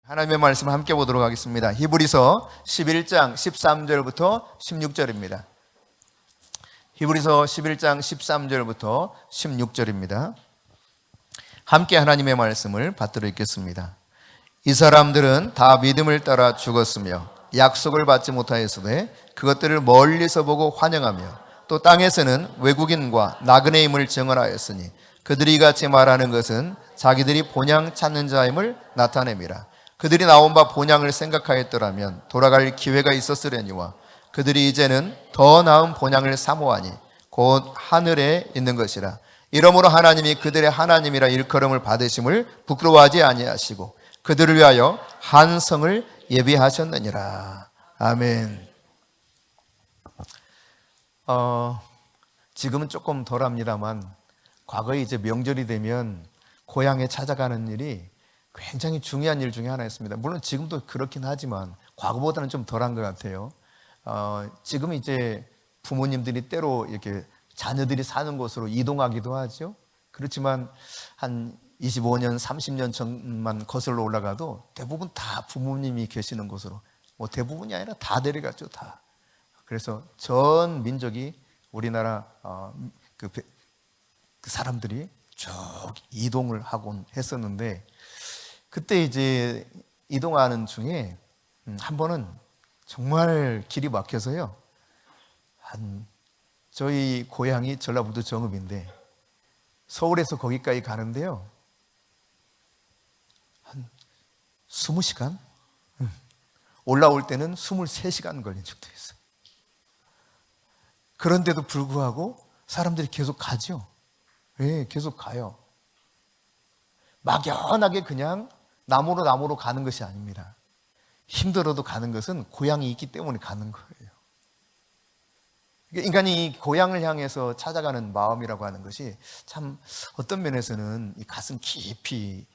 하나님의 말씀을 함께 보도록 하겠습니다. 히브리서 11장 13절부터 16절입니다. 히브리서 11장 13절부터 16절입니다. 함께 하나님의 말씀을 받들어 읽겠습니다. 이 사람들은 다 믿음을 따라 죽었으며 약속을 받지 못하였으되 그것들을 멀리서 보고 환영하며 또 땅에서는 외국인과 나그네임을 증언하였으니 그들이 이같이 말하는 것은 자기들이 본향 찾는 자임을 나타냄이라. 그들이 나온 바 본향을 생각하였더라면 돌아갈 기회가 있었으려니와 그들이 이제는 더 나은 본향을 사모하니 곧 하늘에 있는 것이라. 이러므로 하나님이 그들의 하나님이라 일컬음을 받으심을 부끄러워하지 아니하시고 그들을 위하여 한 성을 예비하셨느니라. 아멘. 지금은 조금 덜합니다만 과거에 이제 명절이 되면 고향에 찾아가는 일이 굉장히 중요한 일 중에 하나였습니다. 물론 지금도 그렇긴 하지만 과거보다는 좀 덜한 것 같아요. 지금 이제 부모님들이 때로 이렇게 자녀들이 사는 곳으로 이동하기도 하죠. 그렇지만 한 25년, 30년 전만 거슬러 올라가도 대부분 다 부모님이 계시는 곳으로, 뭐 대부분이 아니라 다 데려갔죠, 다. 그래서 전 민족이 우리나라 그 사람들이 쭉 이동을 하곤 했었는데, 그때 이제 이동하는 중에 한 번은 정말 길이 막혀서요. 저희 고향이 전라북도 정읍인데 서울에서 거기까지 가는데요. 한 20시간? 올라올 때는 23시간 걸린 적도 있어요. 그런데도 불구하고 사람들이 계속 가죠. 네, 계속 가요. 막연하게 그냥 나무로 가는 것이 아닙니다. 힘들어도 가는 것은 고향이 있기 때문에 가는 거예요. 인간이 고향을 향해서 찾아가는 마음이라고 하는 것이 참 어떤 면에서는 이 가슴 깊이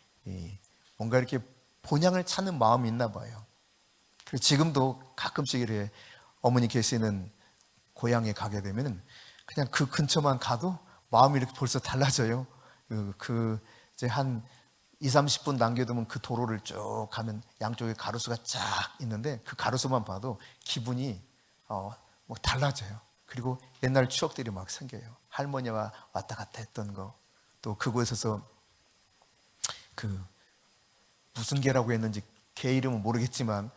뭔가 이렇게 본향을 찾는 마음이 있나 봐요. 그래서 지금도 가끔씩 이렇게 어머니 계시는 고향에 가게 되면 그냥 그 근처만 가도 마음이 이렇게 벌써 달라져요. 이제 한 20-30분 남겨두면 그 도로를 쭉 가면 양쪽에 가로수가 쫙 있는데 그 가로수만 봐도 기분이 뭐 달라져요. 그리고 옛날 추억들이 막 생겨요. 할머니와 왔다 갔다 했던 거, 또 그곳에서 무슨 개라고 했는지 개 이름은 모르겠지만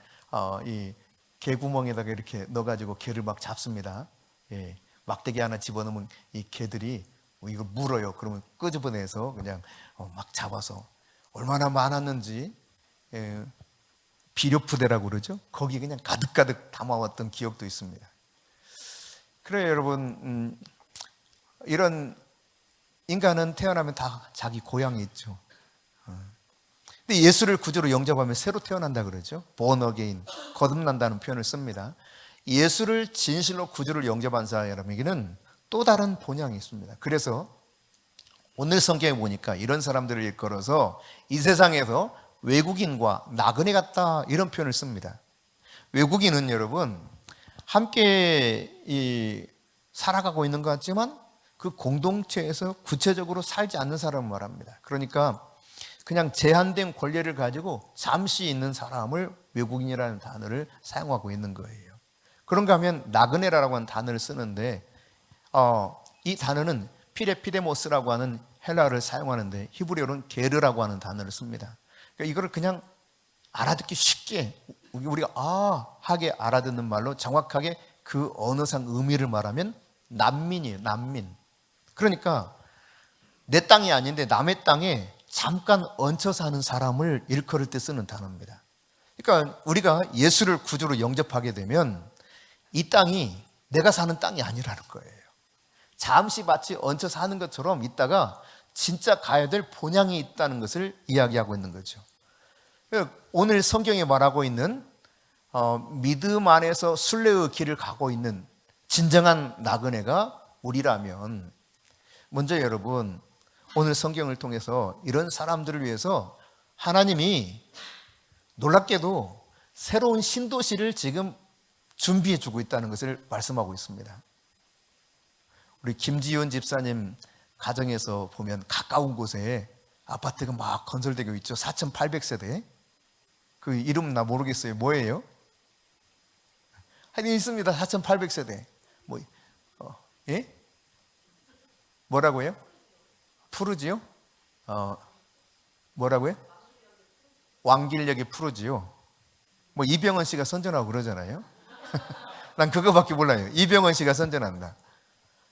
이 개구멍에다가 이렇게 넣어가지고 개를 막 잡습니다. 예, 막대기 하나 집어넣으면 이 개들이 이걸 물어요. 그러면 끄집어내서 그냥 막 잡아서 얼마나 많았는지, 비료푸대라고 그러죠. 거기 그냥 가득가득 담아왔던 기억도 있습니다. 그래요, 여러분. 이런 인간은 태어나면 다 자기 고향이 있죠. 근데 예수를 구주로 영접하면 새로 태어난다 그러죠. born again, 거듭난다는 표현을 씁니다. 예수를 진실로 구주를 영접한 사람에게는 또 다른 본향이 있습니다. 그래서 오늘 성경에 보니까 이런 사람들을 일컬어서 이 세상에서 외국인과 나그네 같다 이런 표현을 씁니다. 외국인은 여러분 함께 살아가고 있는 것 같지만 그 공동체에서 구체적으로 살지 않는 사람을 말합니다. 그러니까 그냥 제한된 권리를 가지고 잠시 있는 사람을 외국인이라는 단어를 사용하고 있는 거예요. 그런가 하면 나그네라고 하는 단어를 쓰는데 이 단어는 피레피데모스라고 하는 헬라어를 사용하는데 히브리어로는 게르라고 하는 단어를 씁니다. 그러니까 이거를 그냥 알아듣기 쉽게 우리가 하게 알아듣는 말로 정확하게 그 언어상 의미를 말하면 난민이에요. 난민. 그러니까 내 땅이 아닌데 남의 땅에 잠깐 얹혀 사는 사람을 일컬을 때 쓰는 단어입니다. 그러니까 우리가 예수를 구주로 영접하게 되면 이 땅이 내가 사는 땅이 아니라는 거예요. 잠시 마치 얹혀 사는 것처럼 있다가 진짜 가야 될 본향이 있다는 것을 이야기하고 있는 거죠. 오늘 성경에 말하고 있는 믿음 안에서 순례의 길을 가고 있는 진정한 나그네가 우리라면, 먼저 여러분 오늘 성경을 통해서 이런 사람들을 위해서 하나님이 놀랍게도 새로운 신도시를 지금 준비해 주고 있다는 것을 말씀하고 있습니다. 우리 김지윤 집사님 가정에서 보면 가까운 곳에 아파트가 막 건설되고 있죠. 4,800세대. 그 이름 나 모르겠어요. 뭐예요? 하여튼 있습니다. 4800세대. 뭐, 예? 뭐라고요? 푸르지요? 뭐라고요? 왕길역의 푸르지요. 뭐 이병헌 씨가 선전하고 그러잖아요. 난 그거밖에 몰라요. 이병헌 씨가 선전한다.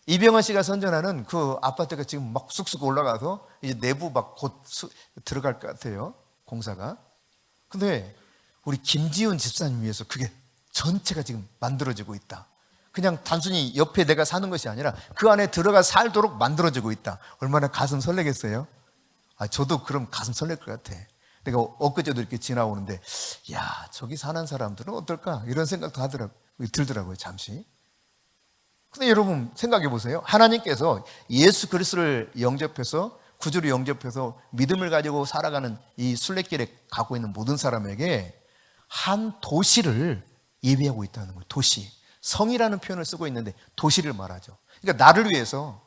이병헌 씨가 선전하는 그 아파트가 지금 막 쑥쑥 올라가서 이제 내부 막 곧 들어갈 것 같아요. 공사가. 근데 우리 김지훈 집사님 위해서 그게 전체가 지금 만들어지고 있다. 그냥 단순히 옆에 내가 사는 것이 아니라 그 안에 들어가 살도록 만들어지고 있다. 얼마나 가슴 설레겠어요? 저도 그럼 가슴 설렐 것 같아. 내가 엊그제도 이렇게 지나오는데, 야, 저기 사는 사람들은 어떨까? 이런 생각도 들더라고요, 잠시. 근데 여러분 생각해 보세요. 하나님께서 예수 그리스도를 영접해서, 구주를 영접해서 믿음을 가지고 살아가는 이 순례길에 가고 있는 모든 사람에게 한 도시를 예비하고 있다는 거예요. 도시. 성이라는 표현을 쓰고 있는데 도시를 말하죠. 그러니까 나를 위해서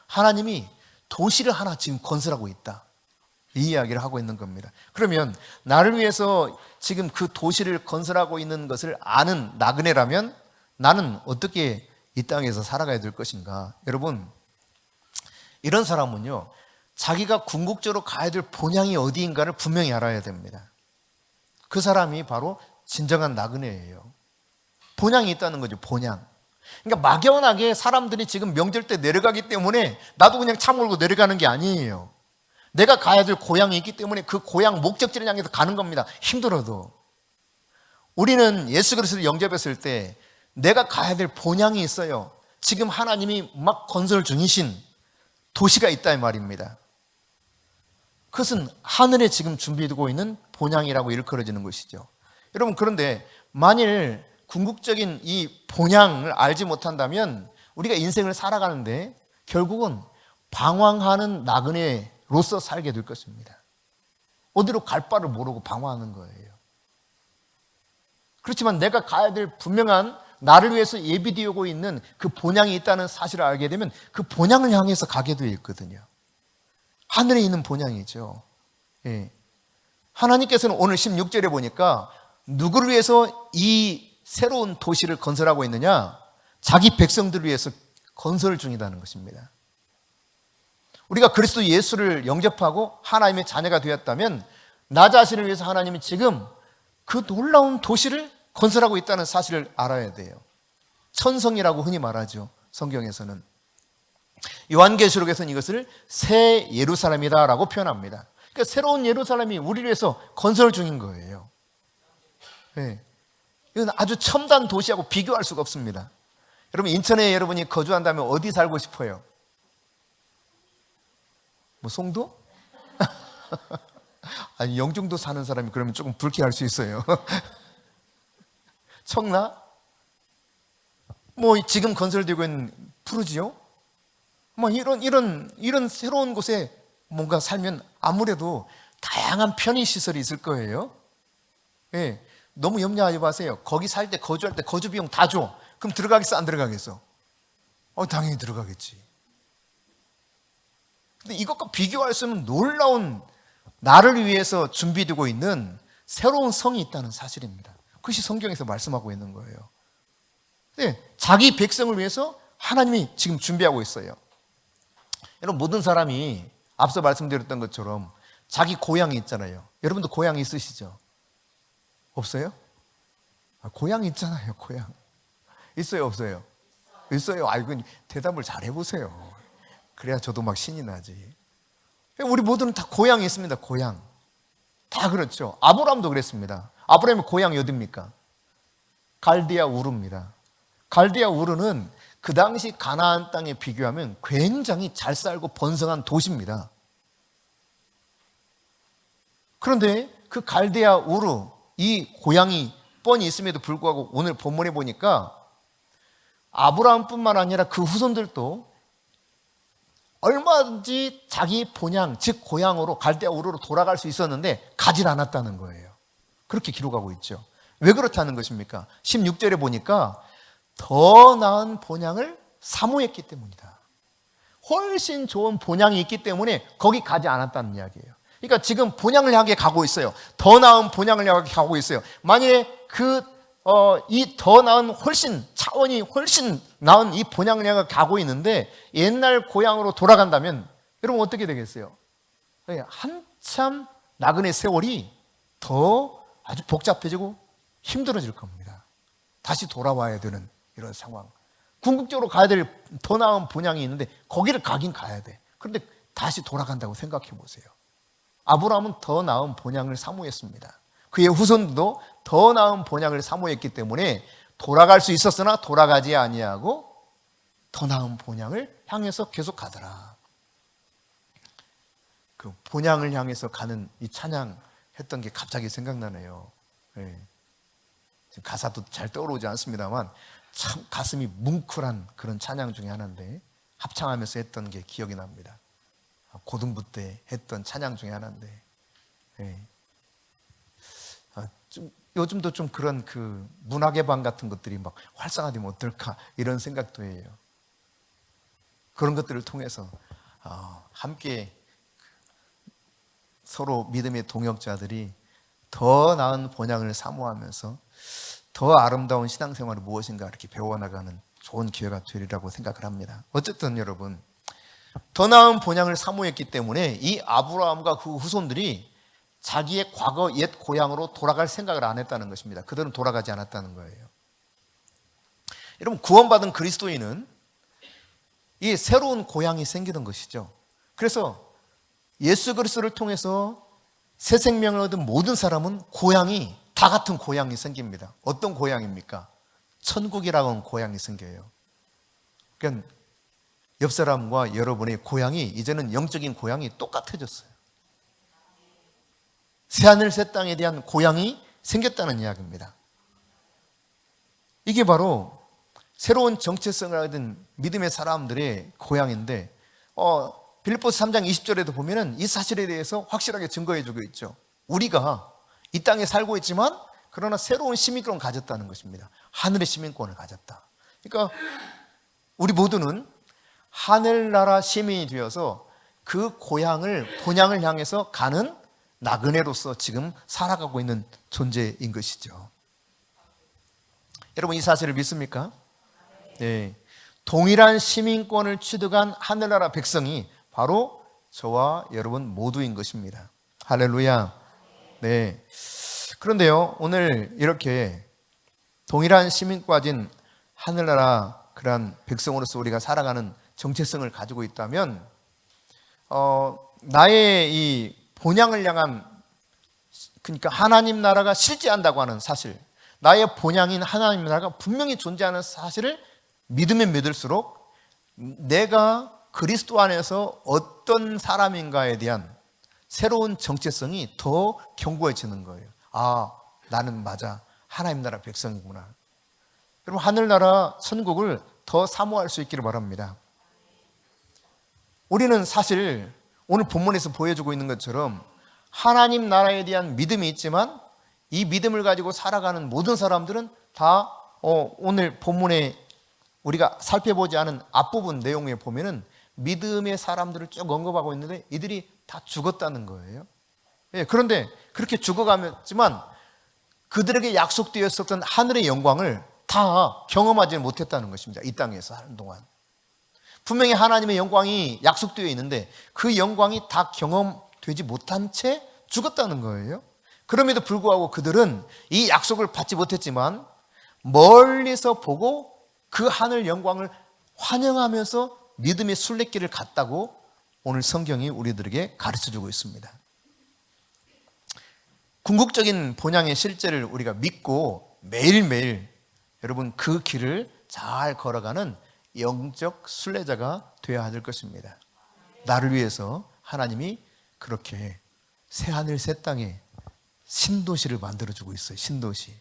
하나님이 도시를 하나 지금 건설하고 있다. 이 이야기를 하고 있는 겁니다. 그러면 나를 위해서 지금 그 도시를 건설하고 있는 것을 아는 나그네라면 나는 어떻게 이 땅에서 살아가야 될 것인가? 여러분, 이런 사람은요, 자기가 궁극적으로 가야 될 본향이 어디인가를 분명히 알아야 됩니다. 그 사람이 바로 진정한 나그네예요. 본향이 있다는 거죠, 본향. 그러니까 막연하게 사람들이 지금 명절 때 내려가기 때문에 나도 그냥 차 몰고 내려가는 게 아니에요. 내가 가야 될 고향이 있기 때문에 그 고향 목적지를 향해서 가는 겁니다. 힘들어도. 우리는 예수 그리스도를 영접했을 때 내가 가야 될 본향이 있어요. 지금 하나님이 막 건설 중이신 도시가 있다 이 말입니다. 그것은 하늘에 지금 준비되고 있는 본향이라고 일컬어지는 것이죠. 여러분, 그런데 만일 궁극적인 이 본향을 알지 못한다면 우리가 인생을 살아가는데 결국은 방황하는 나그네로서 살게 될 것입니다. 어디로 갈 바를 모르고 방황하는 거예요. 그렇지만 내가 가야 될 분명한 나를 위해서 예비되고 있는 그 본향이 있다는 사실을 알게 되면 그 본향을 향해서 가게 되어 있거든요. 하늘에 있는 본향이죠. 예. 하나님께서는 오늘 16절에 보니까 누구를 위해서 이 새로운 도시를 건설하고 있느냐? 자기 백성들을 위해서 건설 중이라는 것입니다. 우리가 그리스도 예수를 영접하고 하나님의 자녀가 되었다면 나 자신을 위해서 하나님이 지금 그 놀라운 도시를 건설하고 있다는 사실을 알아야 돼요. 천성이라고 흔히 말하죠. 성경에서는. 요한계시록에서는 이것을 새 예루살렘이다라고 표현합니다. 그러니까 새로운 예루살렘이 우리를 위해서 건설 중인 거예요. 네. 이건 아주 첨단 도시하고 비교할 수가 없습니다. 여러분, 인천에 여러분이 거주한다면 어디 살고 싶어요? 뭐 송도? 아니, 영종도 사는 사람이 그러면 조금 불쾌할 수 있어요. 청라? 뭐 지금 건설되고 있는 푸르지요? 뭐 이런 새로운 곳에 뭔가 살면 아무래도 다양한 편의 시설이 있을 거예요. 예. 너무 염려하지 마세요. 거기 살 때, 거주할 때 거주 비용 다 줘. 그럼 들어가겠어, 안 들어가겠어? 당연히 들어가겠지. 근데 이것과 비교할 수 없는 놀라운 나를 위해서 준비되고 있는 새로운 성이 있다는 사실입니다. 그것이 성경에서 말씀하고 있는 거예요. 네, 자기 백성을 위해서 하나님이 지금 준비하고 있어요. 여러분, 모든 사람이 앞서 말씀드렸던 것처럼 자기 고향이 있잖아요. 여러분도 고향이 있으시죠? 없어요? 고향 있잖아요, 고향. 있어요, 없어요? 있어요. 아이고, 대답을 잘 해보세요. 그래야 저도 막 신이 나지. 우리 모두는 다 고향이 있습니다, 고향. 다 그렇죠. 아브라함도 그랬습니다. 아브라함의 고향이 어디입니까? 갈디아 우르입니다. 갈디아 우르는 그 당시 가나안 땅에 비교하면 굉장히 잘 살고 번성한 도시입니다. 그런데 그 갈디아 우르, 이 고향이 뻔히 있음에도 불구하고 오늘 본문에 보니까 아브라함뿐만 아니라 그 후손들도 얼마든지 자기 본향, 즉 고향으로 갈대아 우르로 돌아갈 수 있었는데 가질 않았다는 거예요. 그렇게 기록하고 있죠. 왜 그렇다는 것입니까? 16절에 보니까 더 나은 본향을 사모했기 때문이다. 훨씬 좋은 본향이 있기 때문에 거기 가지 않았다는 이야기예요. 그러니까 지금 본향을 향해 가고 있어요. 더 나은 본향을 향해 가고 있어요. 만약에 이 더 나은 훨씬 차원이 훨씬 나은 이 본향을 향해 가고 있는데 옛날 고향으로 돌아간다면 여러분 어떻게 되겠어요? 한참 나그네 세월이 더 아주 복잡해지고 힘들어질 겁니다. 다시 돌아와야 되는 이런 상황. 궁극적으로 가야 될 더 나은 본향이 있는데 거기를 가긴 가야 돼. 그런데 다시 돌아간다고 생각해 보세요. 아브라함은 더 나은 본향을 사모했습니다. 그의 후손도 더 나은 본향을 사모했기 때문에 돌아갈 수 있었으나 돌아가지 아니하고 더 나은 본향을 향해서 계속 가더라. 그 본향을 향해서 가는 이 찬양했던 게 갑자기 생각나네요. 네. 지금 가사도 잘 떠오르지 않습니다만 참 가슴이 뭉클한 그런 찬양 중에 하나인데 합창하면서 했던 게 기억이 납니다. 고등부 때 했던 찬양 중에 하나인데 네. 요즘도 좀 그런 그 문화의 방 같은 것들이 막 활성화되면 어떨까 이런 생각도 해요. 그런 것들을 통해서 함께 서로 믿음의 동역자들이 더 나은 본향을 사모하면서 더 아름다운 신앙생활이 무엇인가 이렇게 배워나가는 좋은 기회가 되리라고 생각을 합니다. 어쨌든 여러분 더 나은 본향을 사모했기 때문에 이 아브라함과 그 후손들이 자기의 과거 옛 고향으로 돌아갈 생각을 안 했다는 것입니다. 그들은 돌아가지 않았다는 거예요. 여러분 구원받은 그리스도인은 이 새로운 고향이 생기는 것이죠. 그래서 예수 그리스도를 통해서 새 생명을 얻은 모든 사람은 고향이 다 같은 고향이 생깁니다. 어떤 고향입니까? 천국이라고 하는 고향이 생겨요. 그러니까 옆 사람과 여러분의 고향이 이제는 영적인 고향이 똑같아졌어요. 새하늘 새 땅에 대한 고향이 생겼다는 이야기입니다. 이게 바로 새로운 정체성을 얻은 믿음의 사람들의 고향인데 빌립보서 3장 20절에도 보면은 이 사실에 대해서 확실하게 증거해 주고 있죠. 우리가 이 땅에 살고 있지만 그러나 새로운 시민권을 가졌다는 것입니다. 하늘의 시민권을 가졌다. 그러니까 우리 모두는 하늘나라 시민이 되어서 그 고향을 본향을 향해서 가는 나그네로서 지금 살아가고 있는 존재인 것이죠. 여러분 이 사실을 믿습니까? 네. 동일한 시민권을 취득한 하늘나라 백성이 바로 저와 여러분 모두인 것입니다. 할렐루야. 네. 그런데요, 오늘 이렇게 동일한 시민권 가진 하늘나라 그러한 백성으로서 우리가 살아가는 정체성을 가지고 있다면, 나의 이 본향을 향한, 그러니까 하나님 나라가 실제한다고 하는 사실, 나의 본향인 하나님 나라가 분명히 존재하는 사실을 믿으면 믿을수록 내가 그리스도 안에서 어떤 사람인가에 대한 새로운 정체성이 더 견고해지는 거예요. 나는 맞아. 하나님 나라 백성이구나. 여러분, 하늘나라 천국을 더 사모할 수 있기를 바랍니다. 우리는 사실 오늘 본문에서 보여주고 있는 것처럼 하나님 나라에 대한 믿음이 있지만 이 믿음을 가지고 살아가는 모든 사람들은 다 오늘 본문에 우리가 살펴보지 않은 앞부분 내용에 보면은 믿음의 사람들을 쭉 언급하고 있는데 이들이 다 죽었다는 거예요. 그런데 그렇게 죽어가지만 그들에게 약속되었었던 하늘의 영광을 다 경험하지 못했다는 것입니다. 이 땅에서 하는 동안. 분명히 하나님의 영광이 약속되어 있는데 그 영광이 다 경험되지 못한 채 죽었다는 거예요. 그럼에도 불구하고 그들은 이 약속을 받지 못했지만 멀리서 보고 그 하늘 영광을 환영하면서 믿음의 순례길을 갔다고 오늘 성경이 우리들에게 가르쳐주고 있습니다. 궁극적인 본향의 실제를 우리가 믿고 매일매일 여러분 그 길을 잘 걸어가는 영적 순례자가 되어야 될 것입니다. 나를 위해서 하나님이 그렇게 새하늘 새 땅에 신도시를 만들어주고 있어요. 신도시.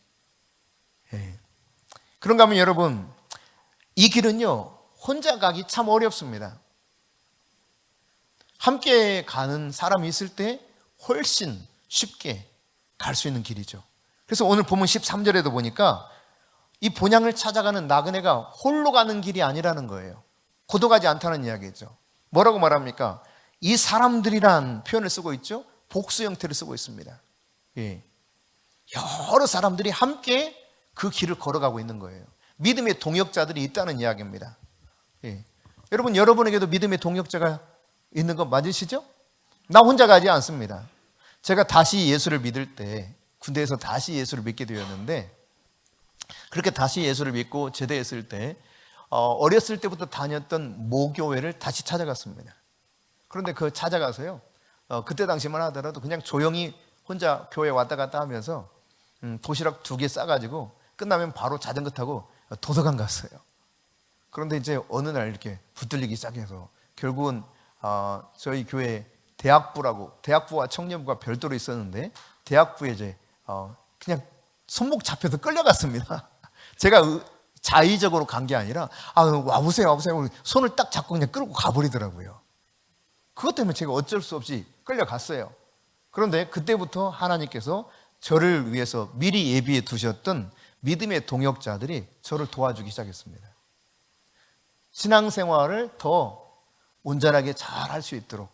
그런가 하면 여러분 이 길은요 혼자 가기 참 어렵습니다. 함께 가는 사람이 있을 때 훨씬 쉽게 갈 수 있는 길이죠. 그래서 오늘 본문 13절에도 보니까 이 본향을 찾아가는 나그네가 홀로 가는 길이 아니라는 거예요. 고독하지 않다는 이야기죠. 뭐라고 말합니까? 이 사람들이란 표현을 쓰고 있죠. 복수 형태를 쓰고 있습니다. 예. 여러 사람들이 함께 그 길을 걸어가고 있는 거예요. 믿음의 동역자들이 있다는 이야기입니다. 예. 여러분에게도 믿음의 동역자가 있는 거 맞으시죠? 나 혼자 가지 않습니다. 제가 다시 예수를 믿을 때, 군대에서 다시 예수를 믿게 되었는데, 그렇게 다시 예수를 믿고 제대했을 때 어렸을 때부터 다녔던 모교회를 다시 찾아갔습니다. 그런데 그 찾아가서요, 그때 당시만 하더라도 그냥 조용히 혼자 교회 왔다 갔다 하면서 도시락 2개 싸가지고 끝나면 바로 자전거 타고 도서관 갔어요. 그런데 이제 어느 날 이렇게 붙들리기 시작해서 결국은 저희 교회 대학부와 청년부가 별도로 있었는데 대학부에 이제 그냥 손목 잡혀서 끌려갔습니다. 제가 자의적으로 간 게 아니라 와보세요 손을 딱 잡고 그냥 끌고 가버리더라고요. 그것 때문에 제가 어쩔 수 없이 끌려갔어요. 그런데 그때부터 하나님께서 저를 위해서 미리 예비해 두셨던 믿음의 동역자들이 저를 도와주기 시작했습니다. 신앙생활을 더 온전하게 잘 할 수 있도록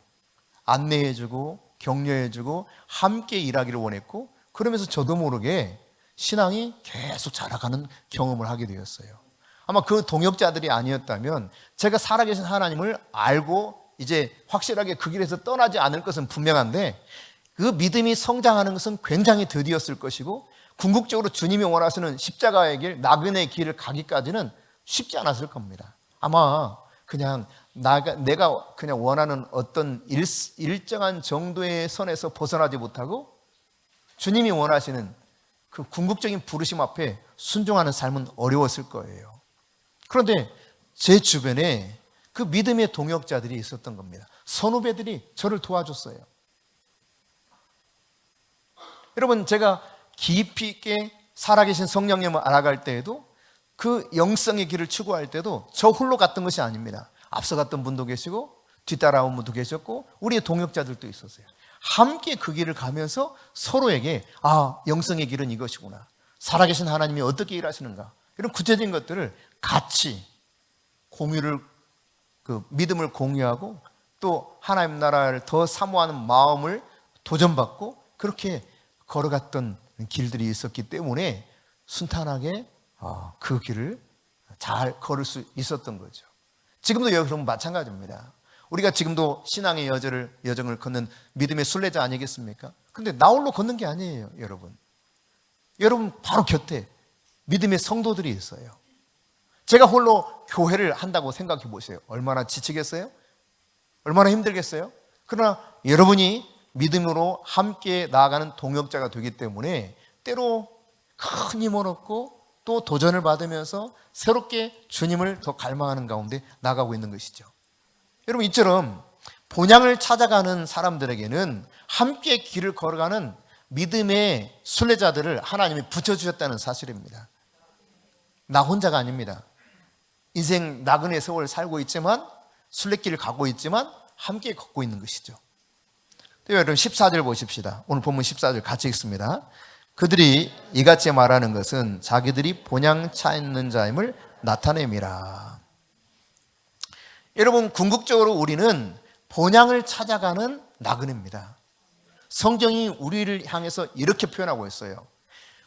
안내해주고 격려해주고 함께 일하기를 원했고, 그러면서 저도 모르게 신앙이 계속 자라가는 경험을 하게 되었어요. 아마 그 동역자들이 아니었다면 제가 살아계신 하나님을 알고 이제 확실하게 그 길에서 떠나지 않을 것은 분명한데, 그 믿음이 성장하는 것은 굉장히 더디었을 것이고, 궁극적으로 주님이 원하시는 십자가의 길, 나그네의 길을 가기까지는 쉽지 않았을 겁니다. 아마 그냥 내가 그냥 원하는 어떤 일정한 정도의 선에서 벗어나지 못하고 주님이 원하시는 그 궁극적인 부르심 앞에 순종하는 삶은 어려웠을 거예요. 그런데 제 주변에 그 믿음의 동역자들이 있었던 겁니다. 선후배들이 저를 도와줬어요. 여러분, 제가 깊이 있게 살아계신 성령님을 알아갈 때에도, 그 영성의 길을 추구할 때도 저 홀로 갔던 것이 아닙니다. 앞서갔던 분도 계시고 뒤따라온 분도 계셨고 우리의 동역자들도 있었어요. 함께 그 길을 가면서 서로에게 영성의 길은 이것이구나, 살아계신 하나님이 어떻게 일하시는가, 이런 구체적인 것들을 같이 믿음을 공유하고 또 하나님 나라를 더 사모하는 마음을 도전받고 그렇게 걸어갔던 길들이 있었기 때문에 순탄하게 그 길을 잘 걸을 수 있었던 거죠. 지금도 여러분 마찬가지입니다. 우리가 지금도 신앙의 여정을 걷는 믿음의 순례자 아니겠습니까? 근데 나 홀로 걷는 게 아니에요, 여러분. 여러분 바로 곁에 믿음의 성도들이 있어요. 제가 홀로 교회를 한다고 생각해 보세요. 얼마나 지치겠어요? 얼마나 힘들겠어요? 그러나 여러분이 믿음으로 함께 나아가는 동역자가 되기 때문에 때로 큰 힘을 얻고 또 도전을 받으면서 새롭게 주님을 더 갈망하는 가운데 나가고 있는 것이죠. 여러분, 이처럼 본향을 찾아가는 사람들에게는 함께 길을 걸어가는 믿음의 순례자들을 하나님이 붙여주셨다는 사실입니다. 나 혼자가 아닙니다. 인생 나그네 세월 살고 있지만, 순례길을 가고 있지만 함께 걷고 있는 것이죠. 여러분 14절 보십시다. 오늘 본문 14절 같이 읽습니다. 그들이 이같이 말하는 것은 자기들이 본향 찾는 자임을 나타냄이라. 여러분, 궁극적으로 우리는 본향을 찾아가는 나그네입니다. 성경이 우리를 향해서 이렇게 표현하고 있어요.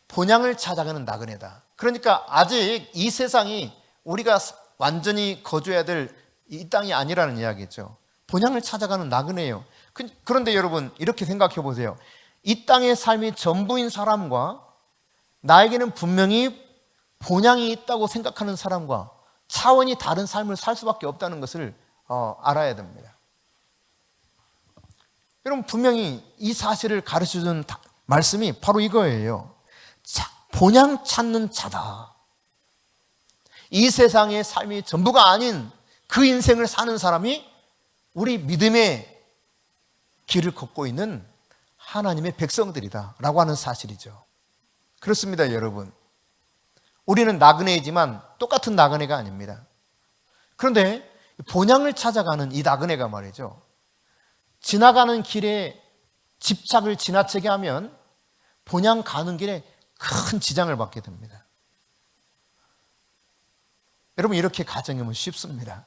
본향을 찾아가는 나그네다. 그러니까 아직 이 세상이 우리가 완전히 거주해야 될 이 땅이 아니라는 이야기죠. 본향을 찾아가는 나그네예요. 그런데 여러분, 이렇게 생각해 보세요. 이 땅의 삶이 전부인 사람과 나에게는 분명히 본향이 있다고 생각하는 사람과 차원이 다른 삶을 살 수밖에 없다는 것을 알아야 됩니다. 여러분, 분명히 이 사실을 가르쳐주는 말씀이 바로 이거예요. 본향 찾는 자다. 이 세상의 삶이 전부가 아닌 그 인생을 사는 사람이 우리 믿음의 길을 걷고 있는 하나님의 백성들이다 라고 하는 사실이죠. 그렇습니다, 여러분. 우리는 나그네이지만 똑같은 나그네가 아닙니다. 그런데 본향을 찾아가는 이 나그네가 말이죠, 지나가는 길에 집착을 지나치게 하면 본향 가는 길에 큰 지장을 받게 됩니다. 여러분, 이렇게 가정하면 쉽습니다.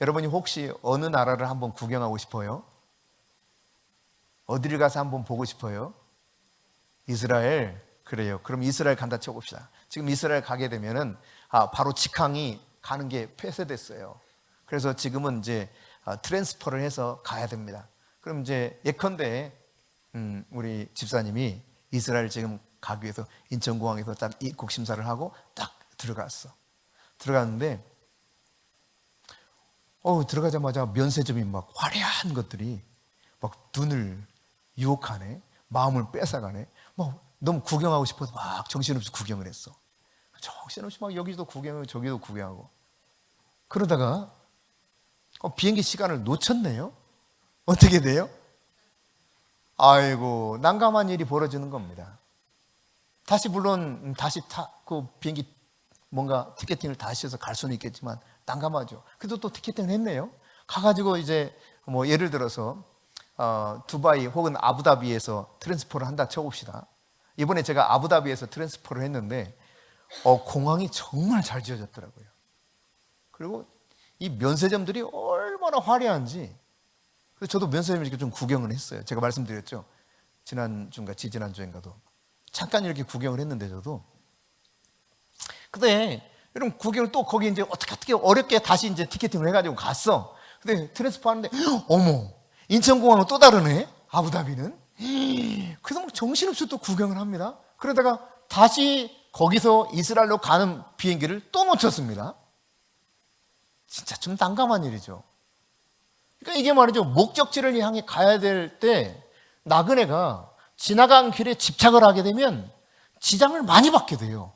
여러분이 혹시 어느 나라를 한번 구경하고 싶어요? 어디를 가서 한번 보고 싶어요? 이스라엘. 그래요. 그럼 이스라엘 간다 쳐봅시다. 지금 이스라엘 가게 되면은 바로 직항이 가는 게 폐쇄됐어요. 그래서 지금은 이제 트랜스퍼를 해서 가야 됩니다. 그럼 이제 예컨대 우리 집사님이 이스라엘 지금 가기 위해서 인천공항에서 딱 입국 심사를 하고 딱 들어갔어. 들어갔는데 들어가자마자 면세점이 막 화려한 것들이 막 눈을 유혹하네, 마음을 뺏어가네. 막 너무 구경하고 싶어서 막 정신없이 구경을 했어. 정신없이 막 여기도 구경하고 저기도 구경하고. 그러다가 비행기 시간을 놓쳤네요. 어떻게 돼요? 아이고, 난감한 일이 벌어지는 겁니다. 다시 물론 그 비행기 뭔가 티켓팅을 다시 해서 갈 수는 있겠지만 난감하죠. 그래도 또 티켓팅을 했네요. 가가지고 이제 뭐 예를 들어서 두바이 혹은 아부다비에서 트랜스포를 한다 쳐봅시다. 이번에 제가 아부다비에서 트랜스포를 했는데 공항이 정말 잘 지어졌더라고요. 그리고 이 면세점들이 얼마나 화려한지. 그래서 저도 면세점을 이렇게 좀 구경을 했어요. 제가 말씀드렸죠. 지난주인가 지지난주인가도 잠깐 이렇게 구경을 했는데 저도. 근데 여러분 구경을 또 거기 이제 어떻게 어렵게 다시 이제 티켓팅을 해가지고 갔어. 근데 트랜스포 하는데 어머, 인천공항은 또 다르네. 아부다비는. 그래서 막 정신없이 또 구경을 합니다. 그러다가 다시 거기서 이스라엘로 가는 비행기를 또 놓쳤습니다. 진짜 좀 난감한 일이죠. 그러니까 이게 말이죠. 목적지를 향해 가야 될 때 나그네가 지나간 길에 집착을 하게 되면 지장을 많이 받게 돼요.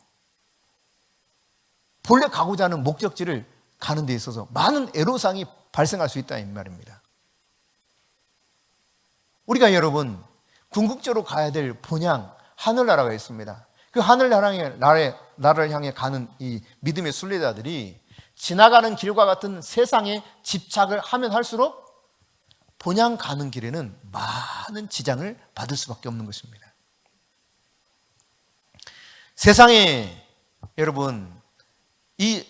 본래 가고자 하는 목적지를 가는 데 있어서 많은 애로사항이 발생할 수 있다 이 말입니다. 우리가 여러분 궁극적으로 가야 될 본향 하늘나라가 있습니다. 그 하늘나라를 향해 가는 이 믿음의 순례자들이 지나가는 길과 같은 세상에 집착을 하면 할수록 본향 가는 길에는 많은 지장을 받을 수밖에 없는 것입니다. 세상에 여러분 이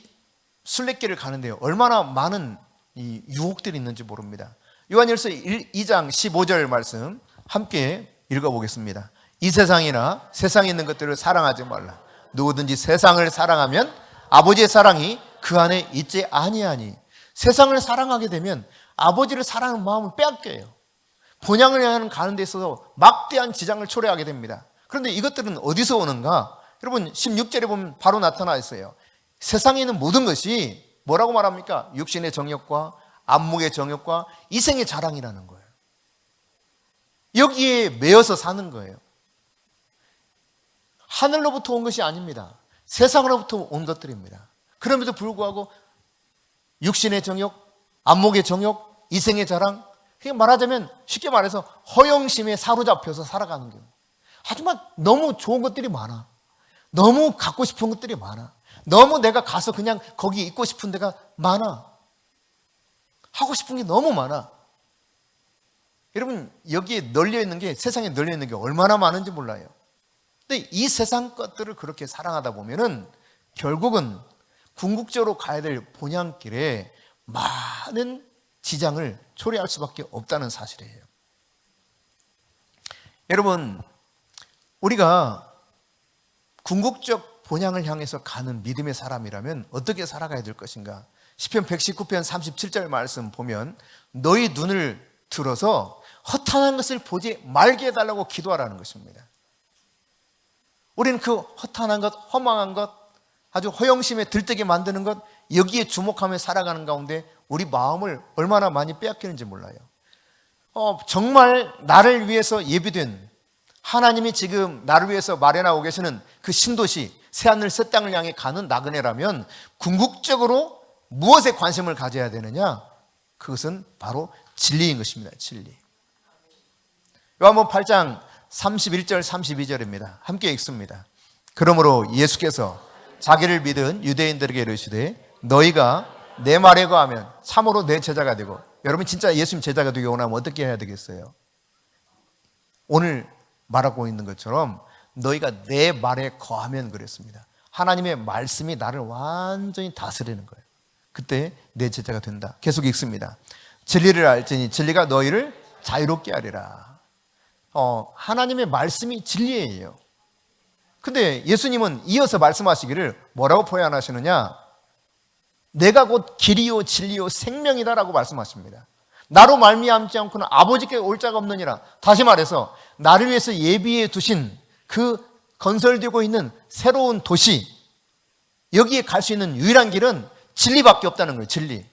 순례길을 가는데요, 얼마나 많은 이 유혹들이 있는지 모릅니다. 요한일서 2장 15절 말씀 함께 읽어보겠습니다. 이 세상이나 세상에 있는 것들을 사랑하지 말라. 누구든지 세상을 사랑하면 아버지의 사랑이 그 안에 있지 아니하니. 세상을 사랑하게 되면 아버지를 사랑하는 마음을 빼앗겨요. 본향을 향하는 가는 데 있어서 막대한 지장을 초래하게 됩니다. 그런데 이것들은 어디서 오는가? 여러분 16절에 보면 바로 나타나 있어요. 세상에 있는 모든 것이 뭐라고 말합니까? 육신의 정욕과 안목의 정욕과 이생의 자랑이라는 거예요. 여기에 매여서 사는 거예요. 하늘로부터 온 것이 아닙니다. 세상으로부터 온 것들입니다. 그럼에도 불구하고 육신의 정욕, 안목의 정욕, 이생의 자랑, 그게 말하자면 쉽게 말해서 허영심에 사로잡혀서 살아가는 거예요. 하지만 너무 좋은 것들이 많아. 너무 갖고 싶은 것들이 많아. 너무 내가 가서 그냥 거기 있고 싶은 데가 많아. 하고 싶은 게 너무 많아. 여러분 여기에 널려 있는 게, 세상에 널려 있는 게 얼마나 많은지 몰라요. 근데 이 세상 것들을 그렇게 사랑하다 보면은 결국은 궁극적으로 가야 될 본향길에 많은 지장을 초래할 수밖에 없다는 사실이에요. 여러분 우리가 궁극적 본향을 향해서 가는 믿음의 사람이라면 어떻게 살아가야 될 것인가? 시편 119편 37절 말씀 보면 너희 눈을 들어서 허탄한 것을 보지 말게 해달라고 기도하라는 것입니다. 우리는 그 허탄한 것, 허망한 것, 아주 허영심에 들뜨게 만드는 것, 여기에 주목하며 살아가는 가운데 우리 마음을 얼마나 많이 빼앗기는지 몰라요. 정말 나를 위해서 예비된, 하나님이 지금 나를 위해서 마련하고 계시는 그 신도시, 새하늘 새 땅을 향해 가는 나그네라면 궁극적으로 무엇에 관심을 가져야 되느냐? 그것은 바로 진리인 것입니다. 진리. 요한복음 8장 31절 32절입니다. 함께 읽습니다. 그러므로 예수께서 자기를 믿은 유대인들에게 이르시되 너희가 내 말에 거하면 참으로 내 제자가 되고. 여러분 진짜 예수님 제자가 되기 원하면 어떻게 해야 되겠어요? 오늘 말하고 있는 것처럼 너희가 내 말에 거하면 그랬습니다. 하나님의 말씀이 나를 완전히 다스리는 거예요. 그때 내 제자가 된다. 계속 읽습니다. 진리를 알지니 진리가 너희를 자유롭게 하리라. 하나님의 말씀이 진리예요. 근데 예수님은 이어서 말씀하시기를 뭐라고 표현하시느냐? 내가 곧 길이요 진리요 생명이다라고 말씀하십니다. 나로 말미암지 않고는 아버지께 올 자가 없느니라. 다시 말해서 나를 위해서 예비해 두신 그 건설되고 있는 새로운 도시, 여기에 갈 수 있는 유일한 길은 진리밖에 없다는 거예요. 진리.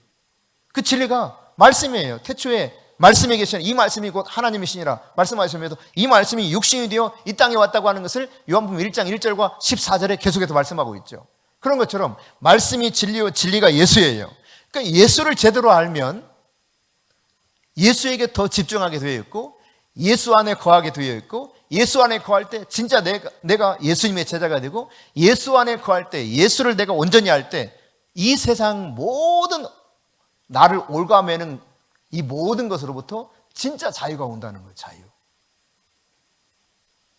그 진리가 말씀이에요. 태초에 말씀에 계시는 이 말씀이 곧 하나님이시니라 말씀하시면서 이 말씀이 육신이 되어 이 땅에 왔다고 하는 것을 요한복음 1장 1절과 14절에 계속해서 말씀하고 있죠. 그런 것처럼 말씀이 진리요 진리가 예수예요. 그러니까 예수를 제대로 알면 예수에게 더 집중하게 되어 있고 예수 안에 거하게 되어 있고 예수 안에 거할 때 진짜 내가 예수님의 제자가 되고 예수 안에 거할 때 예수를 내가 온전히 할 때 이 세상 모든 나를 올가매는 이 모든 것으로부터 진짜 자유가 온다는 거예요. 자유.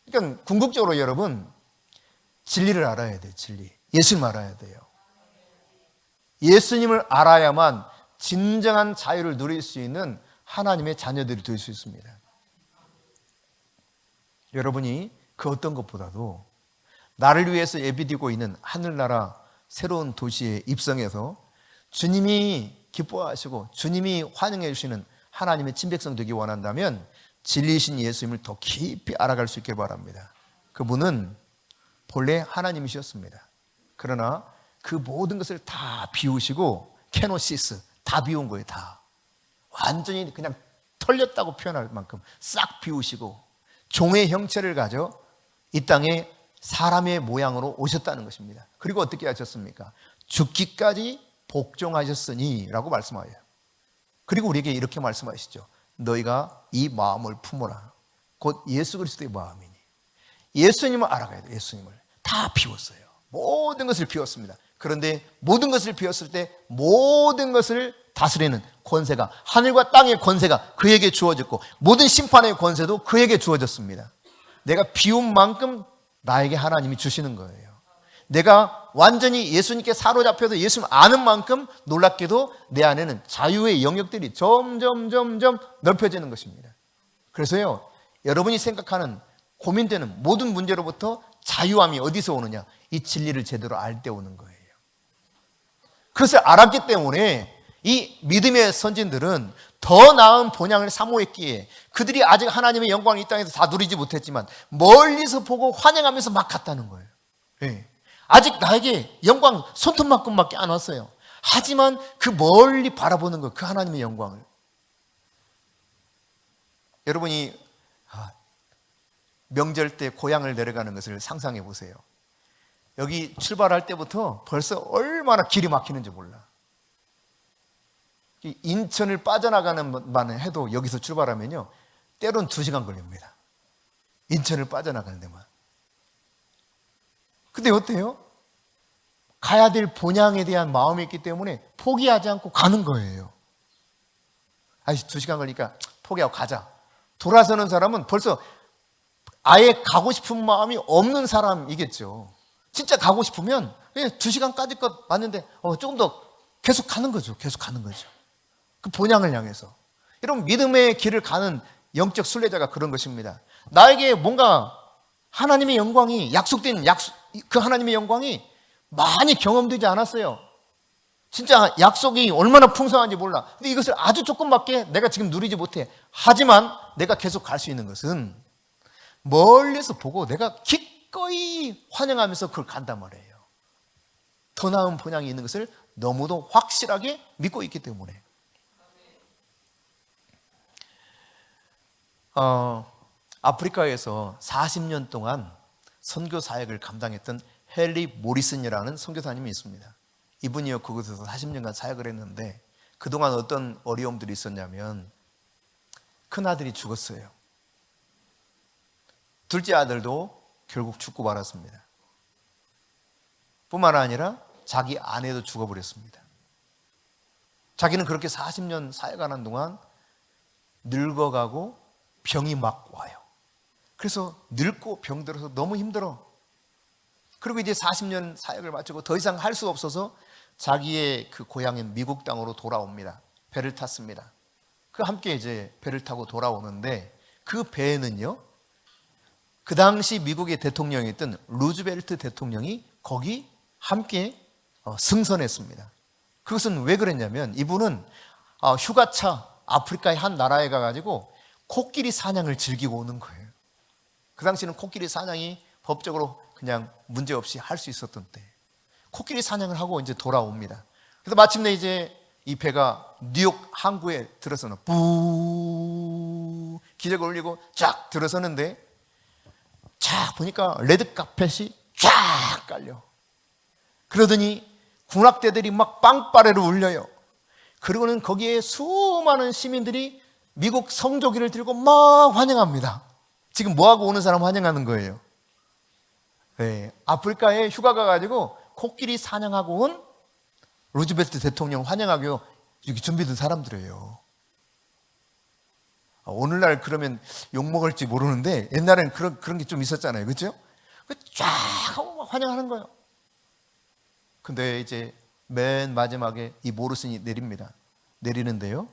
그러니까 궁극적으로 여러분 진리를 알아야 돼요. 진리. 예수님 알아야 돼요. 예수님을 알아야만 진정한 자유를 누릴 수 있는 하나님의 자녀들이 될 수 있습니다. 여러분이 그 어떤 것보다도 나를 위해서 예비되고 있는 하늘나라 새로운 도시에 입성해서 주님이 기뻐하시고 주님이 환영해 주시는 하나님의 친백성 되기 원한다면 진리이신 예수님을 더 깊이 알아갈 수 있길 바랍니다. 그분은 본래 하나님이셨습니다. 그러나 그 모든 것을 다 비우시고 케노시스 다 비운 거예요. 다 완전히 그냥 털렸다고 표현할 만큼 싹 비우시고 종의 형체를 가져 이 땅에 사람의 모양으로 오셨다는 것입니다. 그리고 어떻게 하셨습니까? 죽기까지 복종하셨으니 라고 말씀하여요. 그리고 우리에게 이렇게 말씀하시죠. 너희가 이 마음을 품어라. 곧 예수 그리스도의 마음이니. 예수님을 알아가야 돼요. 예수님을. 다 비웠어요. 모든 것을 비웠습니다. 그런데 모든 것을 비웠을 때 모든 것을 다스리는 권세가, 하늘과 땅의 권세가 그에게 주어졌고 모든 심판의 권세도 그에게 주어졌습니다. 내가 비운 만큼 나에게 하나님이 주시는 거예요. 내가 완전히 예수님께 사로잡혀서 예수님 아는 만큼 놀랍게도 내 안에는 자유의 영역들이 점점 넓혀지는 것입니다. 그래서요, 여러분이 생각하는 고민되는 모든 문제로부터 자유함이 어디서 오느냐? 이 진리를 제대로 알 때 오는 거예요. 그것을 알았기 때문에 이 믿음의 선진들은 더 나은 본향을 사모했기에 그들이 아직 하나님의 영광을 이 땅에서 다 누리지 못했지만 멀리서 보고 환영하면서 막 갔다는 거예요. 네. 아직 나에게 영광 손톱만큼밖에 안 왔어요. 하지만 그 멀리 바라보는 것, 그 하나님의 영광을. 여러분이 명절 때 고향을 내려가는 것을 상상해 보세요. 여기 출발할 때부터 벌써 얼마나 길이 막히는지 몰라. 인천을 빠져나가는 만 해도 여기서 출발하면요, 때론 2시간 걸립니다. 인천을 빠져나가는 데만. 근데 어때요? 가야 될 본향에 대한 마음이 있기 때문에 포기하지 않고 가는 거예요. 2시간 걸리니까 포기하고 가자. 돌아서는 사람은 벌써 아예 가고 싶은 마음이 없는 사람이겠죠. 진짜 가고 싶으면 2시간까지 것 맞는데 조금 더 계속 가는 거죠. 계속 가는 거죠. 그 본향을 향해서. 여러분, 믿음의 길을 가는 영적 순례자가 그런 것입니다. 나에게 뭔가 하나님의 영광이 약속된 그 하나님의 영광이 많이 경험되지 않았어요. 진짜 약속이 얼마나 풍성한지 몰라. 근데 이것을 아주 조금밖에 내가 지금 누리지 못해. 하지만 내가 계속 갈 수 있는 것은 멀리서 보고 내가 기꺼이 환영하면서 그걸 간단 말이에요. 더 나은 본향이 있는 것을 너무도 확실하게 믿고 있기 때문에. 아프리카에서 40년 동안 선교 사역을 감당했던 헨리 모리슨이라는 선교사님이 있습니다. 이분이요, 그곳에서 40년간 사역을 했는데 그동안 어떤 어려움들이 있었냐면 큰아들이 죽었어요. 둘째 아들도 결국 죽고 말았습니다. 뿐만 아니라 자기 아내도 죽어버렸습니다. 자기는 그렇게 40년 사역하는 동안 늙어가고 병이 막 와요. 그래서 늙고 병들어서 너무 힘들어. 그리고 이제 40년 사역을 마치고 더 이상 할 수 없어서 자기의 그 고향인 미국 땅으로 돌아옵니다. 배를 탔습니다. 그 함께 이제 배를 타고 돌아오는데 그 배에는요, 그 당시 미국의 대통령이었던 루즈벨트 대통령이 거기 함께 승선했습니다. 그것은 왜 그랬냐면 이분은 휴가차 아프리카의 한 나라에 가가지고 코끼리 사냥을 즐기고 오는 거예요. 그 당시는 코끼리 사냥이 법적으로 그냥 문제없이 할 수 있었던 때 코끼리 사냥을 하고 이제 돌아옵니다. 그래서 마침내 이제 이 배가 뉴욕 항구에 들어서는 뿌 기적을 올리고 쫙 들어서는데 쫙 보니까 레드 카펫이 쫙 깔려. 그러더니 군악대들이 막 빵빠레로 울려요. 그리고는 거기에 수많은 시민들이 미국 성조기를 들고 막 환영합니다. 지금 뭐하고 오는 사람 환영하는 거예요? 네, 아프리카에 휴가 가가지고 코끼리 사냥하고 온 루즈벨트 대통령 환영하고 이렇게 준비된 사람들이에요. 오늘날 그러면 욕먹을지 모르는데 옛날에는 그런 게 좀 있었잖아요. 그렇죠? 쫙 하고 환영하는 거예요. 근데 이제 맨 마지막에 이 모르슨이 내립니다. 내리는데요.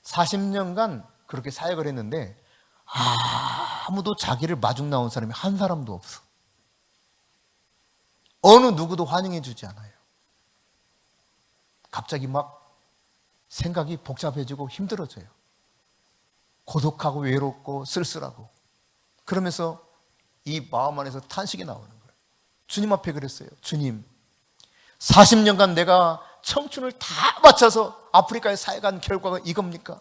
40년간 그렇게 사역을 했는데 아무도 자기를 마중 나온 사람이 한 사람도 없어. 어느 누구도 환영해 주지 않아요. 갑자기 막 생각이 복잡해지고 힘들어져요. 고독하고 외롭고 쓸쓸하고. 그러면서 이 마음 안에서 탄식이 나오는 거예요. 주님 앞에 그랬어요. 주님, 40년간 내가 청춘을 다 바쳐서 아프리카에 사역한 결과가 이겁니까?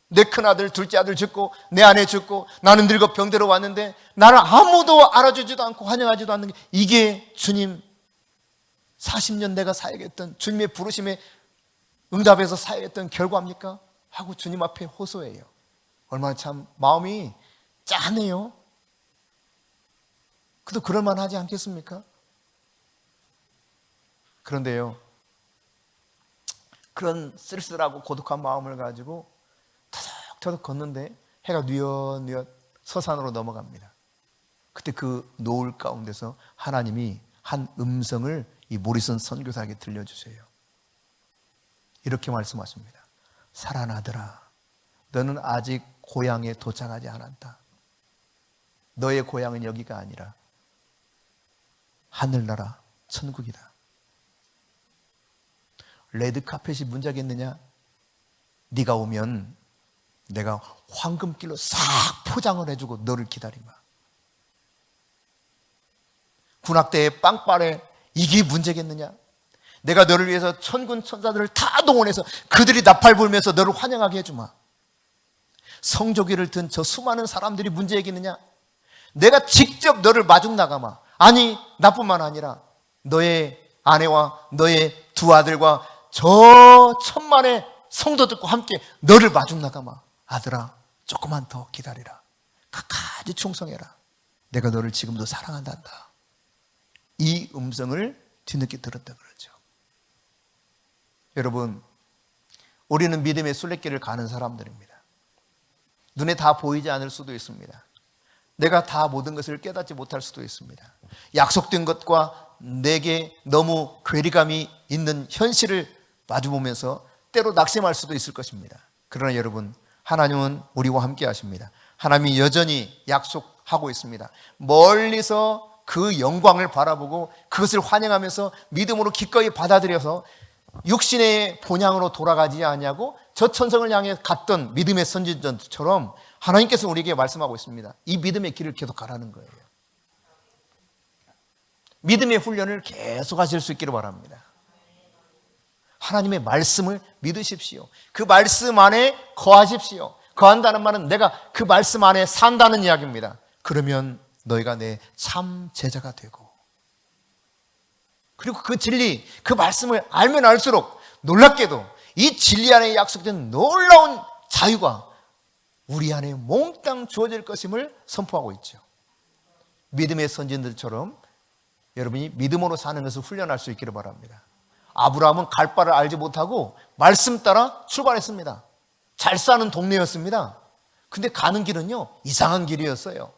내 큰아들, 둘째 아들 죽고 내 아내 죽고 나는 늙어 병들어 왔는데 나를 아무도 알아주지도 않고 환영하지도 않는 게 이게 주님 40년 내가 사역했던 주님의 부르심에 응답해서 사역했던 결과입니까? 하고 주님 앞에 호소해요. 얼마나 참 마음이 짠해요. 그래도 그럴만 하지 않겠습니까? 그런데요, 그런 쓸쓸하고 고독한 마음을 가지고 터덕터덕 걷는데 해가 뉘엿뉘엿 서산으로 넘어갑니다. 그때 그 노을 가운데서 하나님이 한 음성을 이 모리슨 선교사에게 들려주세요. 이렇게 말씀하십니다. 살아나더라. 너는 아직 고향에 도착하지 않았다. 너의 고향은 여기가 아니라 하늘나라 천국이다. 레드카펫이 문제겠느냐? 네가 오면 내가 황금길로 싹 포장을 해주고 너를 기다리마. 군악대의 빵빠레 이게 문제겠느냐? 내가 너를 위해서 천군 천사들을 다 동원해서 그들이 나팔 불면서 너를 환영하게 해주마. 성조기를 든 저 수많은 사람들이 문제겠느냐? 내가 직접 너를 마중 나가마. 아니 나뿐만 아니라 너의 아내와 너의 두 아들과 저 천만의 성도들과 함께 너를 마중 나가마. 아들아 조금만 더 기다리라. 끝까지 충성해라. 내가 너를 지금도 사랑한단다. 이 음성을 뒤늦게 들었다 그러죠. 여러분, 우리는 믿음의 순례길을 가는 사람들입니다. 눈에 다 보이지 않을 수도 있습니다. 내가 다 모든 것을 깨닫지 못할 수도 있습니다. 약속된 것과 내게 너무 괴리감이 있는 현실을 마주보면서 때로 낙심할 수도 있을 것입니다. 그러나 여러분, 하나님은 우리와 함께 하십니다. 하나님이 여전히 약속하고 있습니다. 멀리서 그 영광을 바라보고 그것을 환영하면서 믿음으로 기꺼이 받아들여서 육신의 본향으로 돌아가지 아니하고 저 천성을 향해 갔던 믿음의 선진전처럼 하나님께서 우리에게 말씀하고 있습니다. 이 믿음의 길을 계속 가라는 거예요. 믿음의 훈련을 계속 하실 수 있기를 바랍니다. 하나님의 말씀을 믿으십시오. 그 말씀 안에 거하십시오. 거한다는 말은 내가 그 말씀 안에 산다는 이야기입니다. 그러면 너희가 내 참 제자가 되고, 그리고 그 진리, 그 말씀을 알면 알수록 놀랍게도 이 진리 안에 약속된 놀라운 자유가 우리 안에 몽땅 주어질 것임을 선포하고 있죠. 믿음의 선진들처럼 여러분이 믿음으로 사는 것을 훈련할 수 있기를 바랍니다. 아브라함은 갈 바를 알지 못하고 말씀 따라 출발했습니다. 잘 사는 동네였습니다. 근데 가는 길은요, 이상한 길이었어요.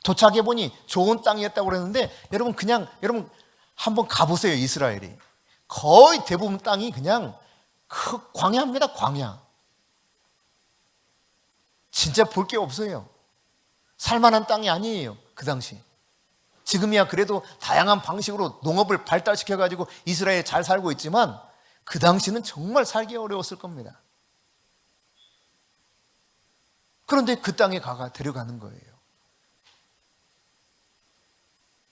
도착해보니 좋은 땅이었다고 그랬는데 여러분 한번 가보세요. 이스라엘이 거의 대부분 땅이 그냥 광야입니다. 광야. 진짜 볼 게 없어요. 살만한 땅이 아니에요. 그 당시. 지금이야 그래도 다양한 방식으로 농업을 발달시켜가지고 이스라엘에 잘 살고 있지만 그 당시는 정말 살기 어려웠을 겁니다. 그런데 그 땅에 데려가는 거예요.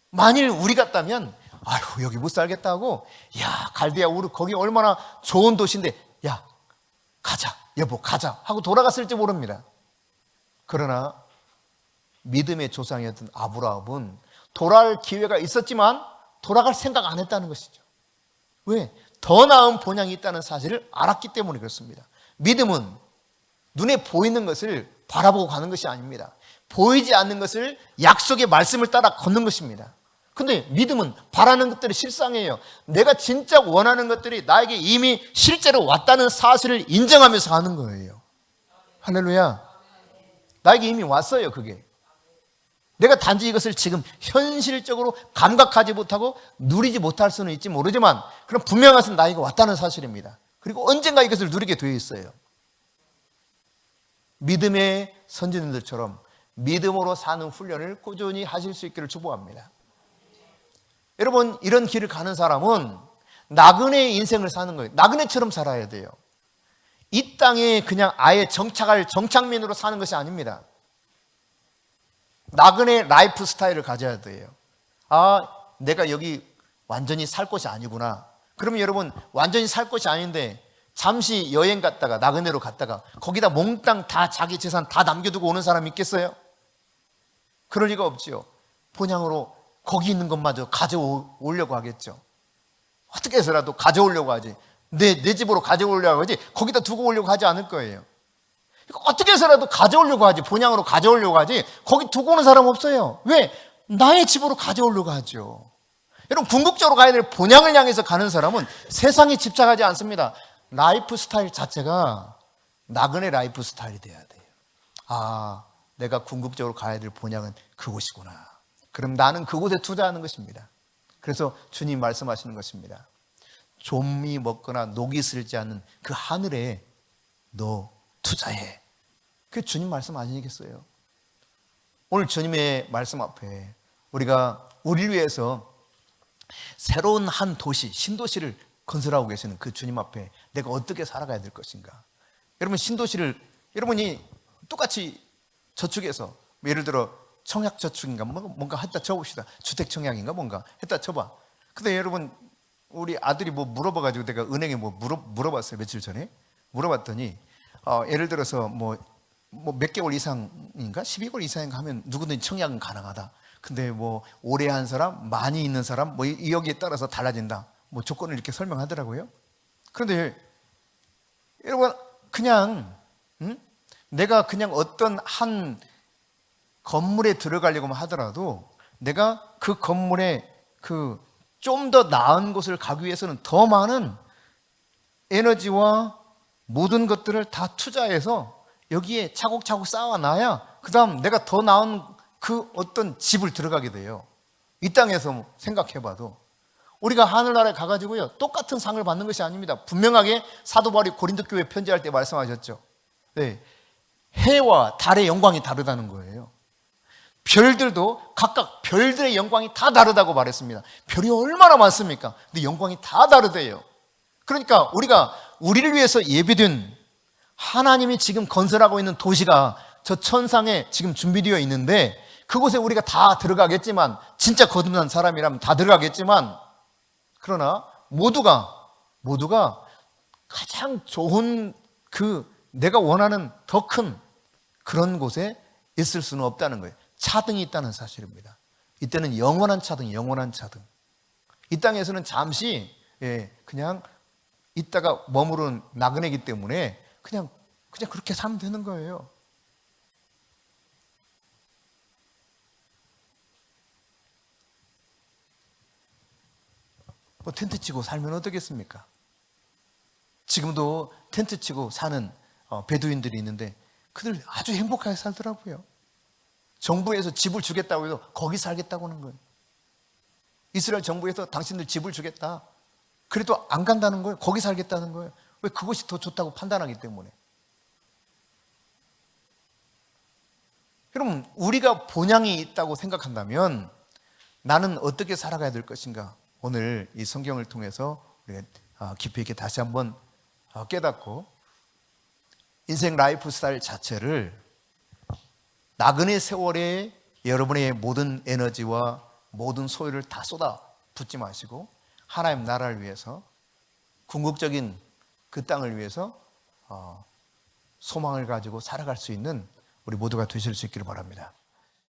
만일 우리 같다면 아휴 여기 못 살겠다고, 야 갈대아 우르 거기 얼마나 좋은 도시인데, 야 가자 여보 가자 하고 돌아갔을지 모릅니다. 그러나 믿음의 조상이었던 아브라함은 돌아갈 기회가 있었지만 돌아갈 생각 안 했다는 것이죠. 왜? 더 나은 본향이 있다는 사실을 알았기 때문에 그렇습니다. 믿음은 눈에 보이는 것을 바라보고 가는 것이 아닙니다. 보이지 않는 것을 약속의 말씀을 따라 걷는 것입니다. 근데 믿음은 바라는 것들이 실상이에요. 내가 진짜 원하는 것들이 나에게 이미 실제로 왔다는 사실을 인정하면서 하는 거예요. 할렐루야. 나에게 이미 왔어요, 그게. 내가 단지 이것을 지금 현실적으로 감각하지 못하고 누리지 못할 수는 있지 모르지만 그럼 분명한 것은 나에게 왔다는 사실입니다. 그리고 언젠가 이것을 누리게 되어 있어요. 믿음의 선진들처럼 믿음으로 사는 훈련을 꾸준히 하실 수 있기를 축복합니다. 여러분, 이런 길을 가는 사람은 나그네의 인생을 사는 거예요. 나그네처럼 살아야 돼요. 이 땅에 그냥 아예 정착할 정착민으로 사는 것이 아닙니다. 나그네 라이프 스타일을 가져야 돼요. 아, 내가 여기 완전히 살 곳이 아니구나. 그러면 여러분, 완전히 살 곳이 아닌데 잠시 여행 갔다가 나그네로 갔다가 거기다 몽땅 다 자기 재산 다 남겨두고 오는 사람이 있겠어요? 그럴 리가 없지요. 본향으로 거기 있는 것마저 가져오려고 하겠죠. 어떻게 해서라도 가져오려고 하지. 내 집으로 가져오려고 하지 거기다 두고 오려고 하지 않을 거예요. 어떻게 해서라도 가져오려고 하지. 본향으로 가져오려고 하지 거기 두고 오는 사람 없어요. 왜? 나의 집으로 가져오려고 하죠. 여러분, 궁극적으로 가야 될 본향을 향해서 가는 사람은 세상에 집착하지 않습니다. 라이프 스타일 자체가 나그네 라이프 스타일이 돼야 돼요. 아, 내가 궁극적으로 가야 될 본향은 그곳이구나. 그럼 나는 그곳에 투자하는 것입니다. 그래서 주님 말씀하시는 것입니다. 좀이 먹거나 녹이 슬지 않는 그 하늘에 너 투자해. 그게 주님 말씀 아니겠어요? 오늘 주님의 말씀 앞에 우리가 우리를 위해서 새로운 한 도시, 신도시를 건설하고 계시는 그 주님 앞에 내가 어떻게 살아가야 될 것인가. 여러분, 신도시를 여러분이 똑같이 저축해서 예를 들어 청약저축인가 뭔가 했다 쳐봅시다. 주택청약인가 뭔가 했다 쳐봐. 근데 여러분, 우리 아들이 뭐 물어봐가지고 내가 은행에 뭐 물어봤어요. 며칠 전에 물어봤더니 예를 들어서 뭐 몇 개월 이상인가 12개월 이상인가 하면 누구든지 청약은 가능하다. 근데 뭐 오래 한 사람, 많이 있는 사람 뭐 여기에 따라서 달라진다. 뭐 조건을 이렇게 설명하더라고요. 그런데 여러분, 그냥 내가 그냥 어떤 한 건물에 들어가려고 하더라도 내가 그 건물에 좀 더 나은 곳을 가기 위해서는 더 많은 에너지와 모든 것들을 다 투자해서 여기에 차곡차곡 쌓아놔야 그 다음 내가 더 나은 그 어떤 집을 들어가게 돼요. 이 땅에서 생각해봐도 우리가 하늘나라에 가가지고요 똑같은 상을 받는 것이 아닙니다. 분명하게 사도 바울이 고린도 교회 편지할 때 말씀하셨죠. 네, 해와 달의 영광이 다르다는 거예요. 별들도 각각 별들의 영광이 다 다르다고 말했습니다. 별이 얼마나 많습니까? 근데 영광이 다 다르대요. 그러니까 우리가 우리를 위해서 예비된 하나님이 지금 건설하고 있는 도시가 저 천상에 지금 준비되어 있는데 그곳에 우리가 다 들어가겠지만, 진짜 거듭난 사람이라면 다 들어가겠지만, 그러나 모두가 가장 좋은 내가 원하는 더 큰 그런 곳에 있을 수는 없다는 거예요. 차등이 있다는 사실입니다. 이때는 영원한 차등. 이 땅에서는 잠시 그냥 있다가 머무른 나그네이기 때문에 그냥 그렇게 살면 되는 거예요. 뭐 텐트 치고 살면 어떻겠습니까? 지금도 텐트 치고 사는 베두인들이 있는데 그들 아주 행복하게 살더라고요. 정부에서 집을 주겠다고 해서 거기 살겠다고 하는 거예요. 이스라엘 정부에서 당신들 집을 주겠다. 그래도 안 간다는 거예요. 거기 살겠다는 거예요. 왜? 그것이 더 좋다고 판단하기 때문에. 여러분, 우리가 본향이 있다고 생각한다면 나는 어떻게 살아가야 될 것인가? 오늘 이 성경을 통해서 우리가 깊이 있게 다시 한번 깨닫고 인생 라이프 스타일 자체를 나그네 세월에 여러분의 모든 에너지와 모든 소유를 다 쏟아 붓지 마시고 하나님 나라를 위해서, 궁극적인 그 땅을 위해서 소망을 가지고 살아갈 수 있는 우리 모두가 되실 수 있기를 바랍니다.